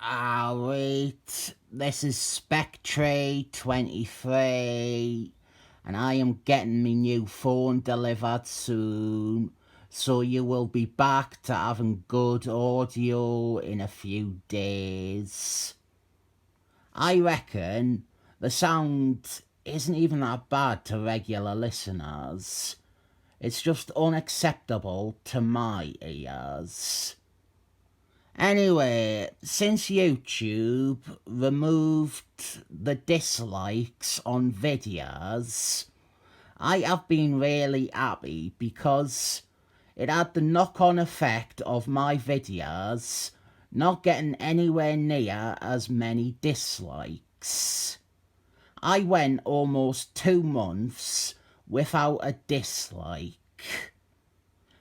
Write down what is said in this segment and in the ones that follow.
Alright, this is Spectre 23, and I am getting my new phone delivered soon, so you will be back to having good audio in a few days. I reckon the sound isn't even that bad to regular listeners. It's just unacceptable to my ears. Anyway, since YouTube removed the dislikes on videos, I have been really happy because it had the knock-on effect of my videos not getting anywhere near as many dislikes. I went almost 2 months without a dislike,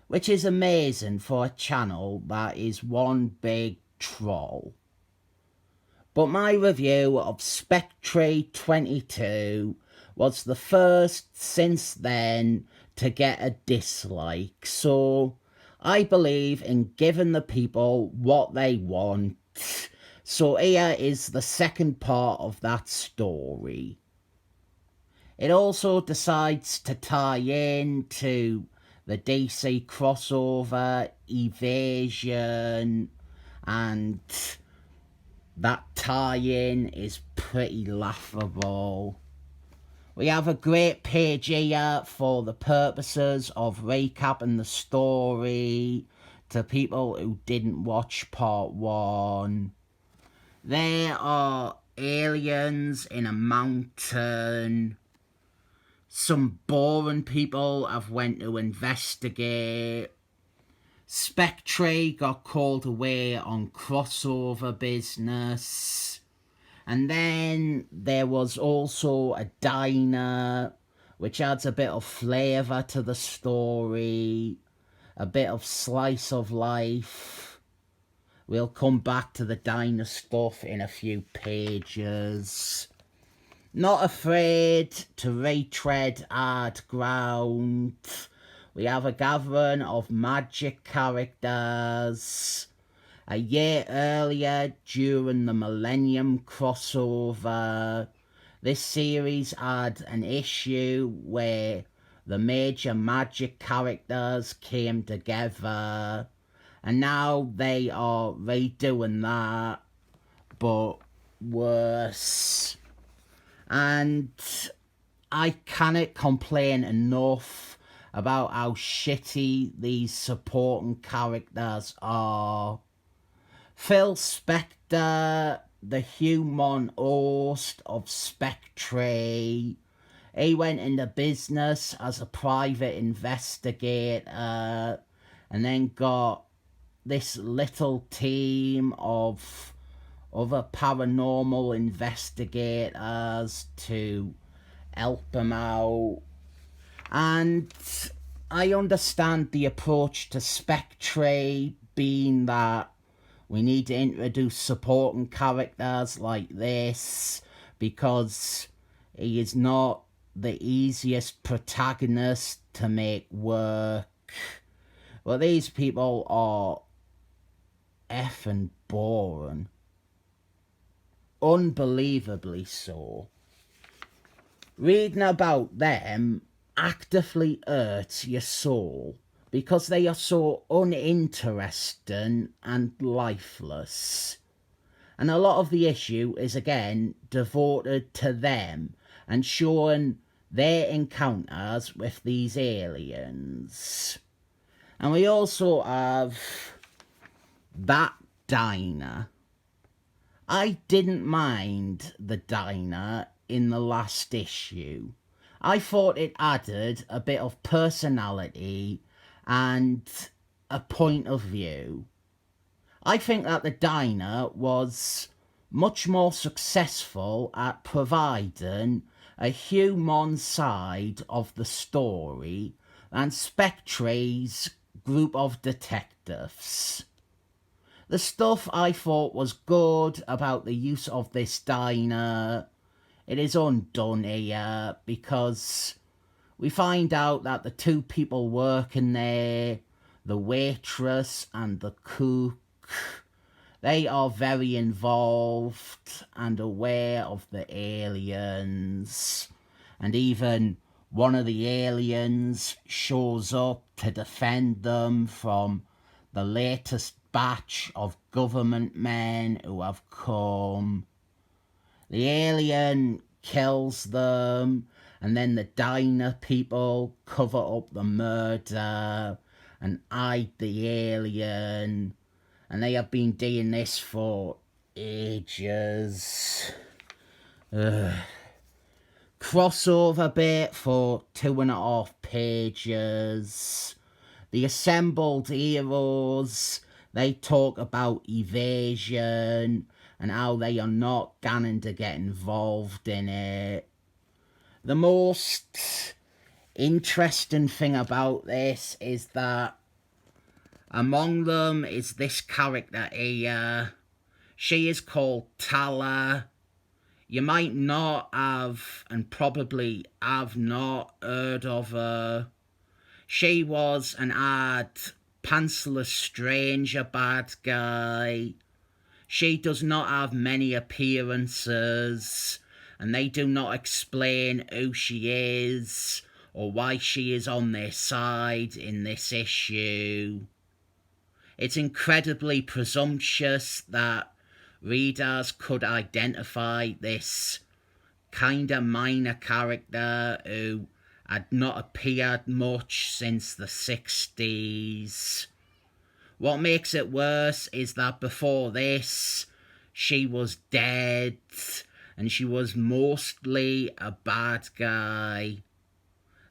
which is amazing for a channel that is one big troll. But my review of Spectre 22 was the first since then to get a dislike, so I believe in giving the people what they want. So here is the second part of that story. It also decides to tie in to the DC crossover, Evasion, and that tie-in is pretty laughable. We have a great page here for the purposes of recapping the story to people who didn't watch part 1. There are aliens in a mountain. Some boring people have went to investigate. Spectre got called away on crossover business. And then there was also a diner, which adds a bit of flavour to the story, a bit of slice of life. We'll come back to the diner stuff in a few pages. Not afraid to retread hard ground. We have a gathering of magic characters. A year earlier, during the Millennium crossover, this series had an issue where the major magic characters came together, and now they are redoing that, but worse. And I cannot complain enough about how shitty these supporting characters are. Phil Spectre, the human host of Spectre, he went into business as a private investigator and then got this little team of other paranormal investigators to help him out. And I understand the approach to Spectre being that we need to introduce supporting characters like this because he is not the easiest protagonist to make work. But these people are effing boring. Unbelievably so. Reading about them actively hurts your soul because they are so uninteresting and lifeless. And a lot of the issue is again devoted to them and showing their encounters with these aliens. And we also have that diner. I didn't mind the diner in the last issue. I thought it added a bit of personality and a point of view. I think that the diner was much more successful at providing a human side of the story than Spectre's group of detectives. The stuff I thought was good about the use of this diner, it is undone here because we find out that the 2 people working there, the waitress and the cook, They are very involved and aware of the aliens. And even one of the aliens shows up to defend them from the latest batch of government men who have come. The alien kills them, and then the diner people cover up the murder and hide the alien. And they have been doing this for ages. Crossover bit for 2.5 pages. The assembled heroes, they talk about evasion and how they are not going to get involved in it. The most interesting thing about this is that among them is this character here. She is called Tala. You might not have, and probably have not, heard of her. She was an odd, pantsless stranger bad guy. She does not have many appearances, and they do not explain who she is or why she is on their side in this issue. It's incredibly presumptuous that readers could identify this kinda minor character who had not appeared much since the 60s. What makes it worse is that before this, she was dead, and she was mostly a bad guy.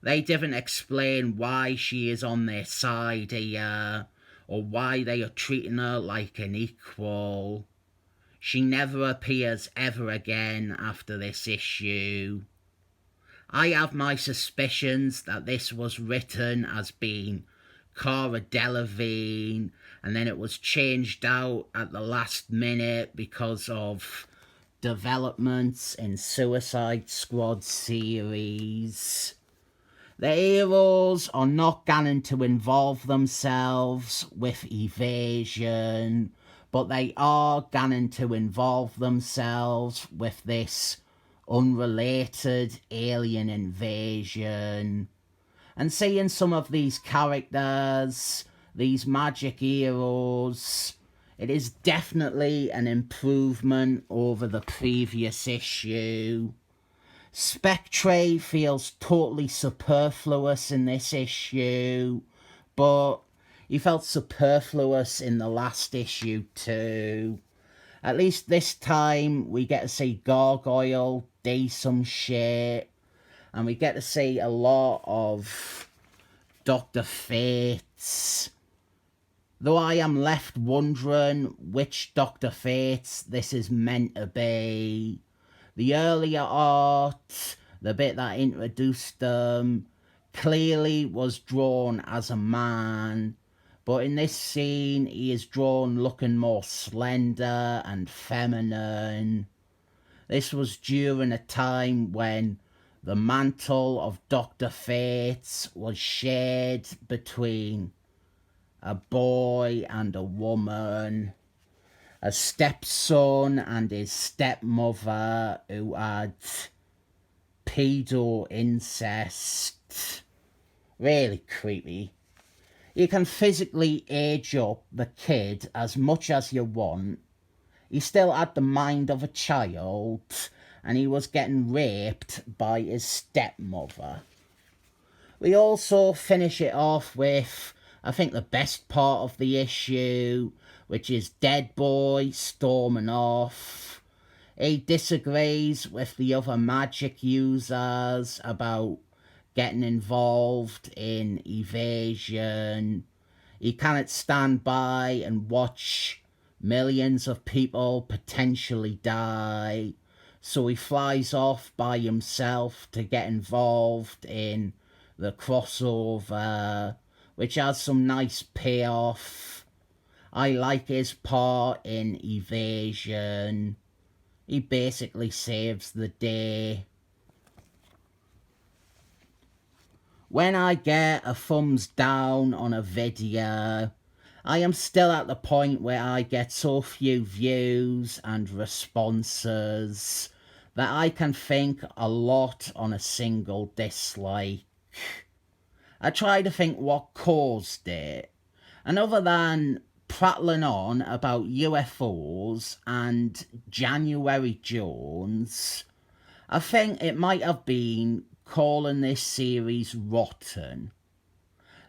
They didn't explain why she is on their side here, or why they are treating her like an equal. She never appears ever again after this issue. I have my suspicions that this was written as being Cara Delevingne, and then it was changed out at the last minute because of developments in Suicide Squad series. The heroes are not going to involve themselves with evasion, but they are going to involve themselves with this unrelated alien invasion. And seeing some of these characters, these magic heroes, it is definitely an improvement over the previous issue. Spectre feels totally superfluous in this issue, but he felt superfluous in the last issue too. At least this time we get to see Gargoyle do some shit, and we get to see a lot of Dr. Fates. Though I am left wondering which Dr. Fates this is meant to be. The earlier art, the bit that introduced them, clearly was drawn as a man, but in this scene he is drawn looking more slender and feminine. This was during a time when the mantle of Dr. Fates was shared between a boy and a woman. A stepson and his stepmother who had pedo incest. Really creepy. You can physically age up the kid as much as you want. He still had the mind of a child, and he was getting raped by his stepmother. We also finish it off with, I think, the best part of the issue, which is Dead Boy storming off. He disagrees with the other magic users about getting involved in evasion. He cannot stand by and watch millions of people potentially die, so he flies off by himself to get involved in the crossover, which has some nice payoff. I like his part in evasion. He basically saves the day. When I get a thumbs down on a video, I am still at the point where I get so few views and responses that I can think a lot on a single dislike. I try to think what caused it, and other than prattling on about UFOs and January Jones, I think it might have been calling this series rotten.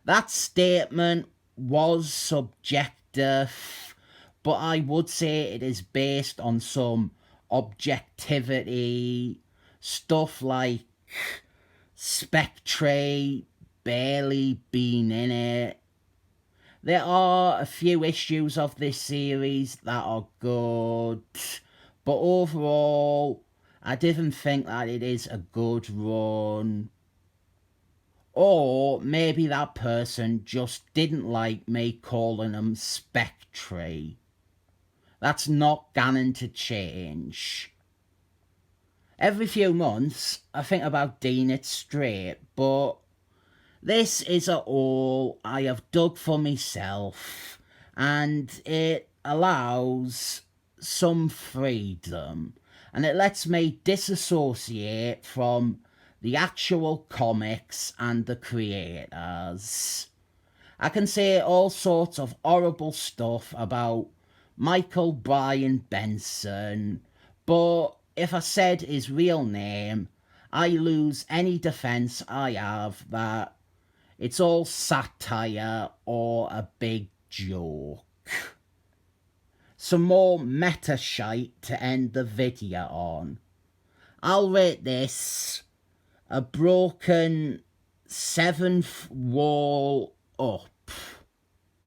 That statement was subjective, but I would say it is based on some objectivity. Stuff like Spectre barely being in it. There are a few issues of this series that are good, but overall, I didn't think that it is a good run. Or maybe that person just didn't like me calling them Spectre. That's not going to change. Every few months, I think about doing it straight, but this is a hole I have dug for myself, and it allows some freedom, and it lets me disassociate from the actual comics and the creators. I can say all sorts of horrible stuff about Michael Bryan Benson, but if I said his real name, I lose any defence I have that it's all satire or a big joke. Some more meta shite to end the video on. I'll rate this a broken 7th wall up.